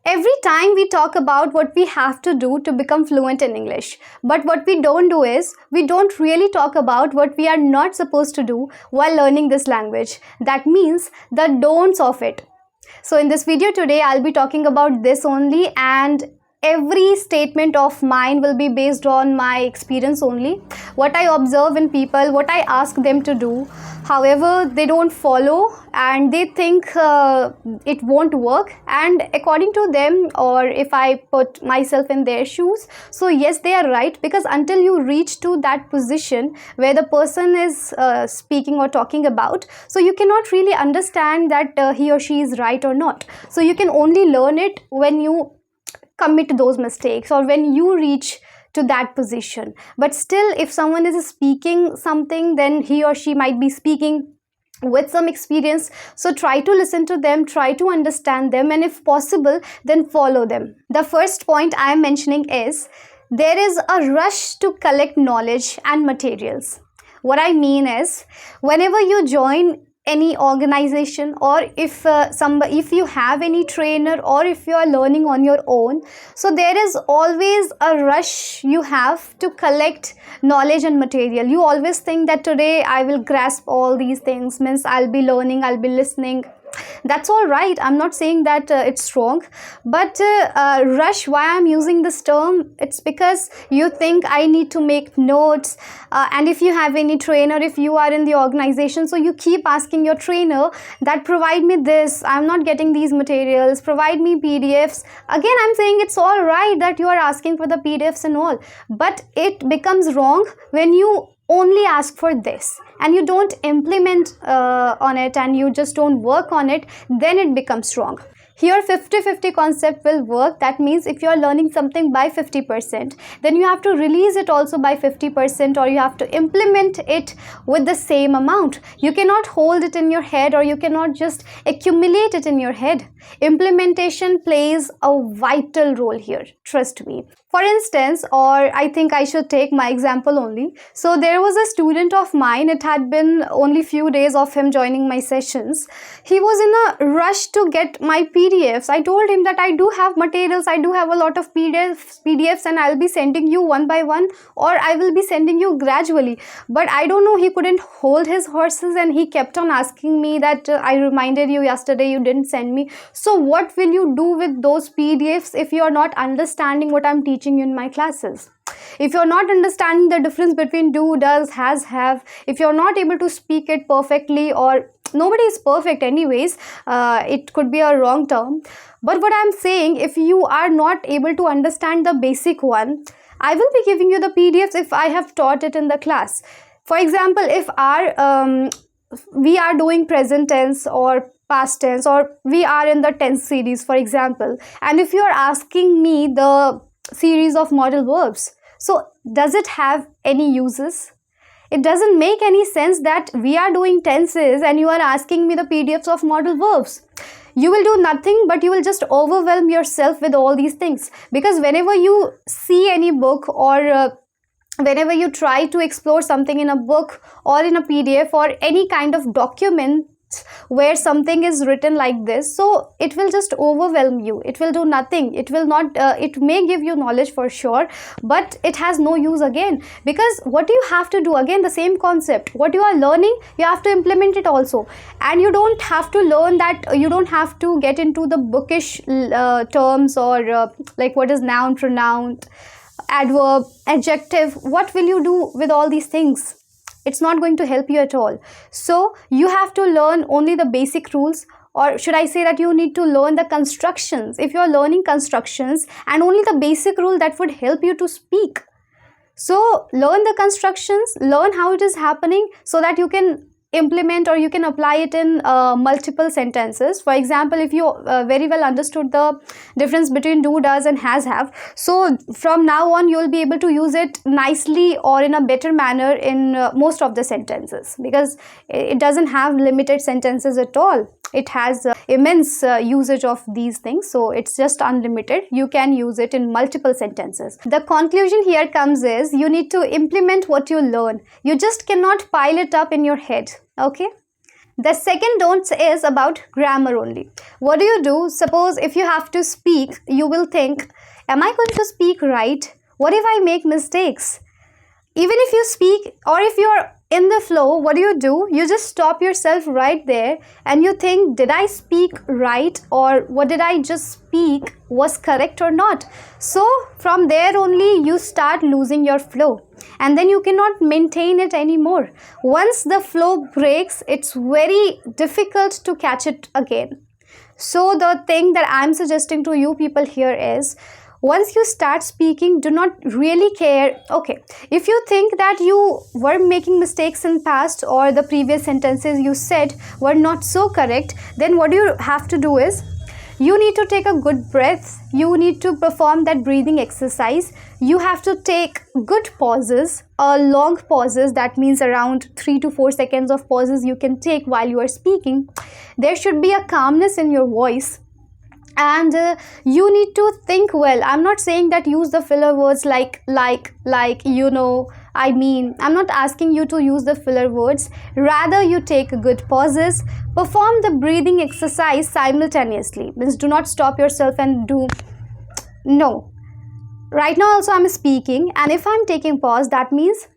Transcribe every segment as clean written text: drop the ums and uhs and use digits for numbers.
Every time we talk about what we have to do to become fluent in English, but what we don't do is we don't really talk about what we are not supposed to do while learning this language. That means the don'ts of it. So in this video today, I'll be talking about this only, and every statement of mine will be based on my experience only, what I observe in people, what I ask them to do. However, they don't follow and they think it won't work, and according to them, or if I put myself in their shoes, so yes, they are right, because until you reach to that position where the person is speaking or talking about, so you cannot really understand that he or she is right or not. So you can only learn it when you commit those mistakes or when you reach to that position. But still, if someone is speaking something, then he or she might be speaking with some experience. So try to listen to them, try to understand them, and if possible, then follow them. The first point I am mentioning is there is a rush to collect knowledge and materials. What I mean is, whenever you join any organization, or if you have any trainer, or if you are learning on your own, so there is always a rush. You have to collect knowledge and material. You always think that today I will grasp all these things, means I'll be learning, I'll be listening. That's all right, I'm not saying that it's wrong, but rush, why I'm using this term, it's because you think I need to make notes, and if you have any trainer, if you are in the organization, so you keep asking your trainer that provide me this, I'm not getting these materials, provide me PDFs. Again, I'm saying it's all right that you are asking for the PDFs and all, but it becomes wrong when you only ask for this and you don't implement on it, and you just don't work on it, then it becomes wrong. Here 50-50 concept will work. That means if you are learning something by 50%, then you have to release it also by 50%, or you have to implement it with the same amount. You cannot hold it in your head, or you cannot just accumulate it in your head. Implementation plays a vital role here, trust me. For instance, or I think I should take my example only. So there was a student of mine, it had been only few days of him joining my sessions. He was in a rush to get my PDFs. I told him that I do have materials, I do have a lot of PDFs, and I'll be sending you one by one, or I will be sending you gradually. But I don't know, he couldn't hold his horses, and he kept on asking me that I reminded you yesterday, you didn't send me. So what will you do with those PDFs if you are not understanding what I'm teaching you in my classes? If you're not understanding the difference between do, does, has, have, if you're not able to speak it perfectly, or nobody is perfect anyways, it could be a wrong term, but what I'm saying, if you are not able to understand the basic one, I will be giving you the PDFs if I have taught it in the class. For example, if we are doing present tense or past tense, or we are in the tense series, for example, and if you are asking me the series of modal verbs, so does it have any uses? It doesn't make any sense that we are doing tenses and you are asking me the PDFs of modal verbs. You will do nothing, but you will just overwhelm yourself with all these things, because whenever you see any book, or whenever you try to explore something in a book or in a PDF or any kind of document where something is written like this, so it will just overwhelm you. It will do nothing. It will not, it may give you knowledge for sure, but it has no use again, because what you have to do, again the same concept, what you are learning, you have to implement it also. And you don't have to learn that, you don't have to get into the bookish terms, or like what is noun, pronoun, adverb, adjective. What will you do with all these things? It's not going to help you at all. So you have to learn only the basic rules, or should I say that you need to learn the constructions. If you are learning constructions, and only the basic rule that would help you to speak. So learn the constructions, learn how it is happening, so that you can implement, or you can apply it in multiple sentences. For example, if you very well understood the difference between do, does and has, have, so from now on you will be able to use it nicely or in a better manner in most of the sentences, because it doesn't have limited sentences at all. It has immense usage of these things, so it's just unlimited. You can use it in multiple sentences. The conclusion here comes is you need to implement what you learn. You just cannot pile it up in your head. Okay, The second don't is about grammar only. What do you do? Suppose if you have to speak, you will think, am I going to speak right? What if I make mistakes? Even if you speak, or if you're in the flow, what do? You just stop yourself right there and you think, did I speak right, or what did I just speak was correct or not? So from there only you start losing your flow, and then you cannot maintain it anymore. Once the flow breaks, it's very difficult to catch it again. So the thing that I'm suggesting to you people here is, once you start speaking, do not really care. Okay, if you think that you were making mistakes in past, or the previous sentences you said were not so correct, then what you have to do is, you need to take a good breath. You need to perform that breathing exercise. You have to take good pauses, long pauses. That means around 3 to 4 seconds of pauses you can take while you are speaking. There should be a calmness in your voice. And you need to think well. I'm not saying that use the filler words like, you know, I mean. I'm not asking you to use the filler words. Rather, you take good pauses. Perform the breathing exercise simultaneously. Means do not stop yourself and do. No. Right now also I'm speaking, and if I'm taking pause, that means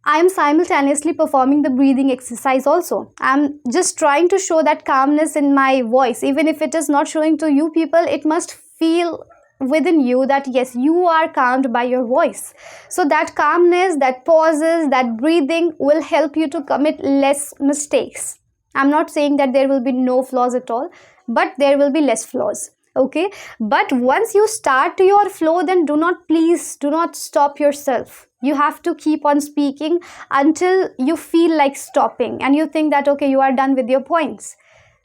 I am simultaneously performing the breathing exercise also. I'm just trying to show that calmness in my voice. Even if it is not showing to you people, it must feel within you that yes, you are calmed by your voice. So that calmness, that pauses, that breathing will help you to commit less mistakes. I'm not saying that there will be no flaws at all, but there will be less flaws. Okay, but once you start your flow, then please do not stop yourself. You have to keep on speaking until you feel like stopping and you think that okay, you are done with your points.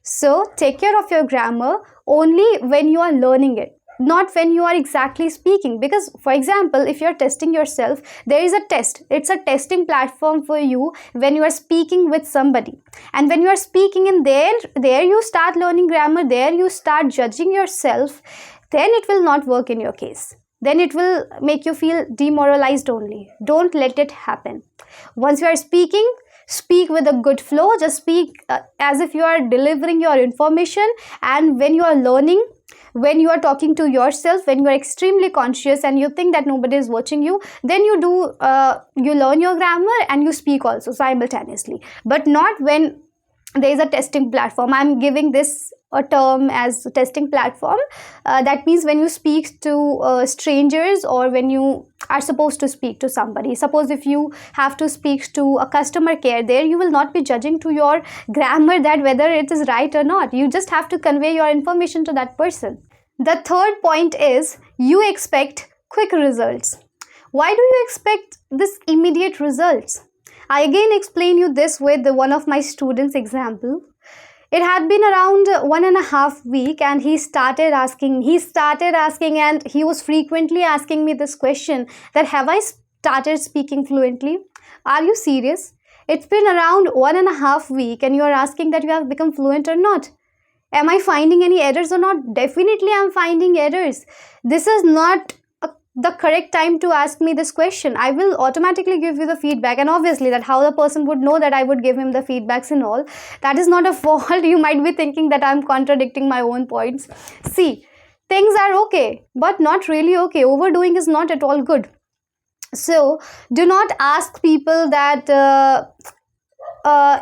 So take care of your grammar only when you are learning it, not when you are exactly speaking. Because for example, if you're testing yourself, there is a test. It's a testing platform for you when you are speaking with somebody, and when you are speaking in there you start learning grammar, there you start judging yourself, then it will not work in your case. Then it will make you feel demoralized only. Don't let it happen. Once you are speaking, speak with a good flow. Just speak as if you are delivering your information. And when you are learning, when you are talking to yourself, when you are extremely conscious and you think that nobody is watching you, then you learn your grammar and you speak also simultaneously. But not when there is a testing platform. I'm giving this a term as a testing platform. That means when you speak to strangers, or when you are supposed to speak to somebody. Suppose if you have to speak to a customer care, there you will not be judging to your grammar that whether it is right or not. You just have to convey your information to that person. The third point is, you expect quick results. Why do you expect this immediate results? I again explain you this with one of my students' example. It had been around 1.5 weeks and he started asking, and he was frequently asking me this question that have I started speaking fluently? Are you serious? It's been around 1.5 weeks and you are asking that you have become fluent or not. Am I finding any errors or not? Definitely I'm finding errors. This is not the correct time to ask me this question. I will automatically give you the feedback, and obviously that how the person would know that I would give him the feedbacks and all, that is not a fault. You might be thinking that I'm contradicting my own points. See, things are okay, but not really okay. Overdoing is not at all good. So do not ask people that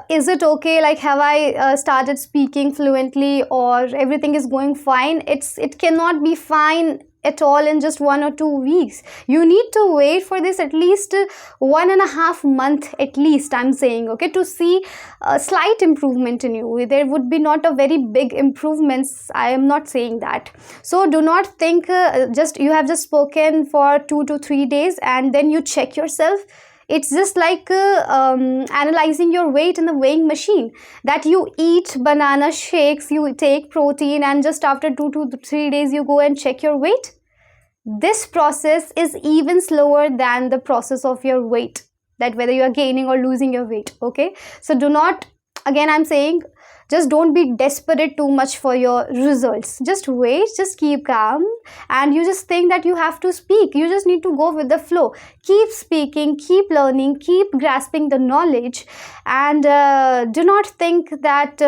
is it okay, like have I started speaking fluently, or everything is going fine. It cannot be fine at all in just 1 or 2 weeks. You need to wait for this at least 1.5 months at least, I'm saying, okay, to see a slight improvement in you. There would be not a very big improvements. I am not saying that. So do not think just you have just spoken for 2 to 3 days and then you check yourself. It's just like analyzing your weight in the weighing machine, that you eat banana shakes, you take protein, and just after 2 to 3 days you go and check your weight. This process is even slower than the process of your weight, that whether you are gaining or losing your weight. Okay, so do not, again I'm saying, Just don't be desperate too much for your results. Just wait, just keep calm, and you just think that you have to speak. You just need to go with the flow. Keep speaking, keep learning, keep grasping the knowledge, and do not think that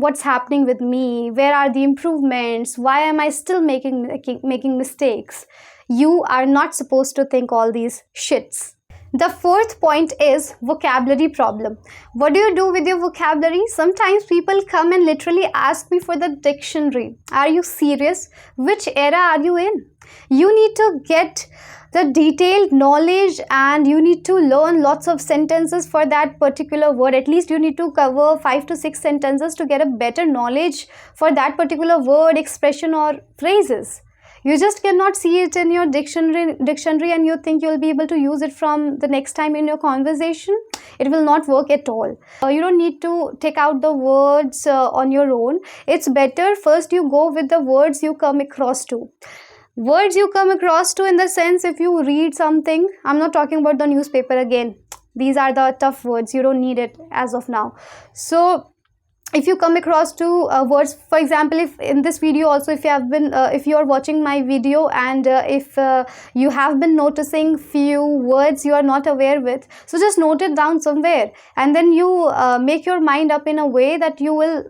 what's happening with me, where are the improvements, why am I still making mistakes. You are not supposed to think all these shits. The fourth point is vocabulary problem. What do you do with your vocabulary? Sometimes people come and literally ask me for the dictionary. Are you serious? Which era are you in? You need to get the detailed knowledge, and you need to learn lots of sentences for that particular word. At least you need to cover 5 to 6 sentences to get a better knowledge for that particular word, expression, or phrases. You just cannot see it in your dictionary and you think you'll be able to use it from the next time in your conversation. It will not work at all. You don't need to take out the words on your own. It's better first you go with the words you come across to. Words you come across to in the sense, if you read something, I'm not talking about the newspaper again. These are the tough words. You don't need it as of now. So if you come across to words, for example, if in this video also, if you are watching my video and if you have been noticing few words you are not aware with, so just note it down somewhere, and then you make your mind up in a way that you will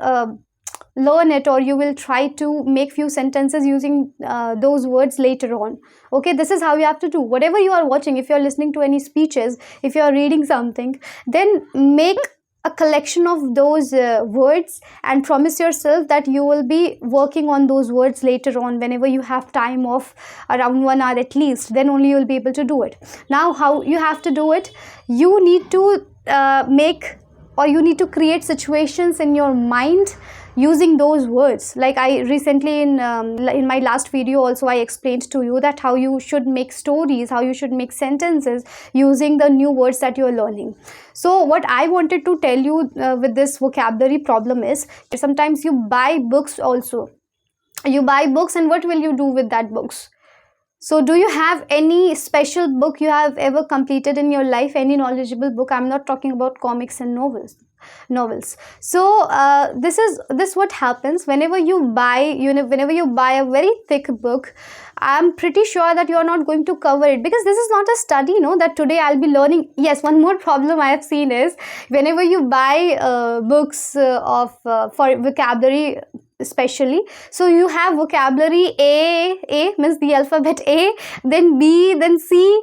learn it, or you will try to make few sentences using those words later on. Okay, this is how you have to do. Whatever you are watching, if you are listening to any speeches, if you are reading something, then make a collection of those words and promise yourself that you will be working on those words later on whenever you have time of around 1 hour at least. Then only you will be able to do it. Now, how you have to do it? You need to you need to create situations in your mind using those words. Like I recently in my last video also, I explained to you that how you should make stories, how you should make sentences using the new words that you are learning. So what I wanted to tell you with this vocabulary problem is, sometimes you buy books also. You buy books, and what will you do with that books? So do you have any special book you have ever completed in your life, any knowledgeable book? I'm not talking about comics and novels. So this what happens whenever you buy a very thick book. I'm pretty sure that you are not going to cover it, because this is not a study, that today I'll be learning. Yes, one more problem I have seen is, whenever you buy books for vocabulary especially, so you have vocabulary A means the alphabet A, then B, then C.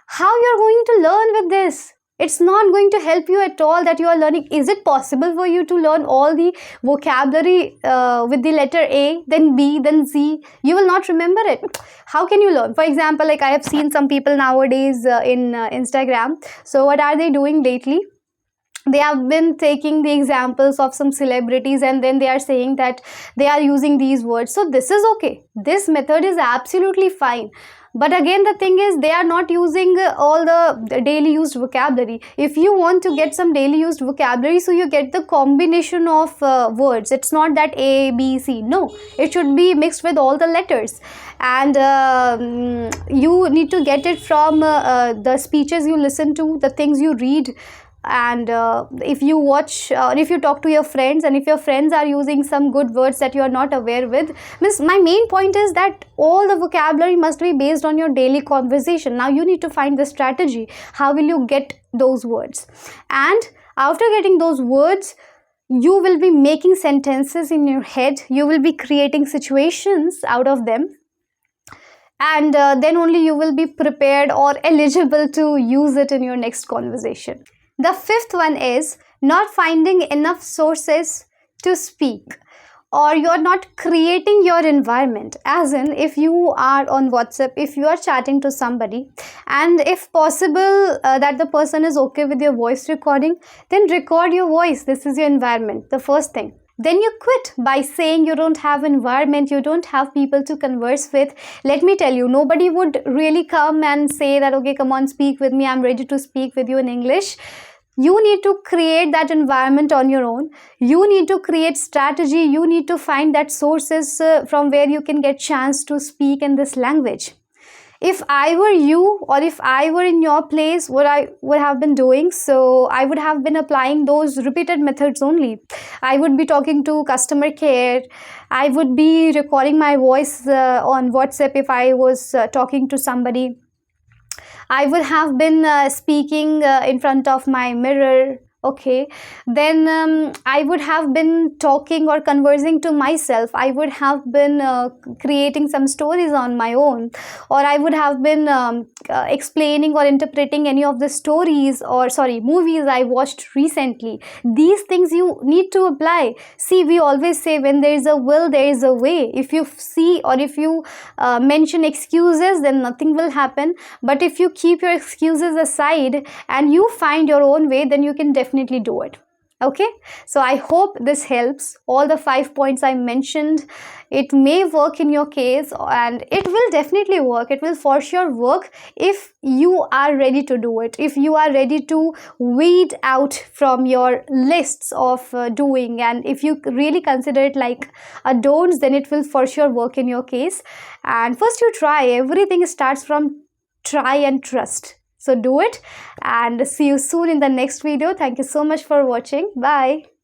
How you're going to learn with this? It's not going to help you at all that you are learning. Is it possible for you to learn all the vocabulary with the letter A, then B, then Z? You will not remember it. How can you learn? For example, like I have seen some people nowadays in Instagram. So what are they doing lately? They have been taking the examples of some celebrities, and then they are saying that they are using these words. So this is okay. This method is absolutely fine. But again, the thing is, they are not using all the daily used vocabulary. If you want to get some daily used vocabulary, so you get the combination of words. It's not that A, B, C. No, it should be mixed with all the letters. And you need to get it from the speeches you listen to, the things you read. And if you watch or if you talk to your friends, and if your friends are using some good words that you are not aware with, means my main point is that all the vocabulary must be based on your daily conversation. Now you need to find the strategy. How will you get those words? And after getting those words, you will be making sentences in your head. You will be creating situations out of them. And then only you will be prepared or eligible to use it in your next conversation. The fifth one is not finding enough sources to speak, or you're not creating your environment. As in, if you are on WhatsApp, if you are chatting to somebody, and if possible that the person is okay with your voice recording, then record your voice. This is your environment, the first thing. Then you quit by saying you don't have environment, you don't have people to converse with. Let me tell you, nobody would really come and say that, okay, come on, speak with me, I'm ready to speak with you in English. You need to create that environment on your own. You need to create strategy. You need to find that sources from where you can get chance to speak in this language. If I were you, or if I were in your place, what I would have been doing, so I would have been applying those repeated methods only. I would be talking to customer care. I would be recording my voice on WhatsApp if I was talking to somebody. I would have been speaking in front of my mirror. Okay, then I would have been talking or conversing to myself. I would have been creating some stories on my own, or I would have been explaining or interpreting any of the stories, or sorry, movies I watched recently. These things you need to apply. See, we always say when there is a will, there is a way. If you see, or if you mention excuses, then nothing will happen. But if you keep your excuses aside and you find your own way, then you can definitely do it. Okay, so I hope this helps. All the 5 points I mentioned, it may work in your case, and it will definitely work. It will for sure work if you are ready to do it, if you are ready to weed out from your lists of doing, and if you really consider it like a don'ts, then it will for sure work in your case. And first you try. Everything starts from try and trust. So do it, and see you soon in the next video. Thank you so much for watching. Bye.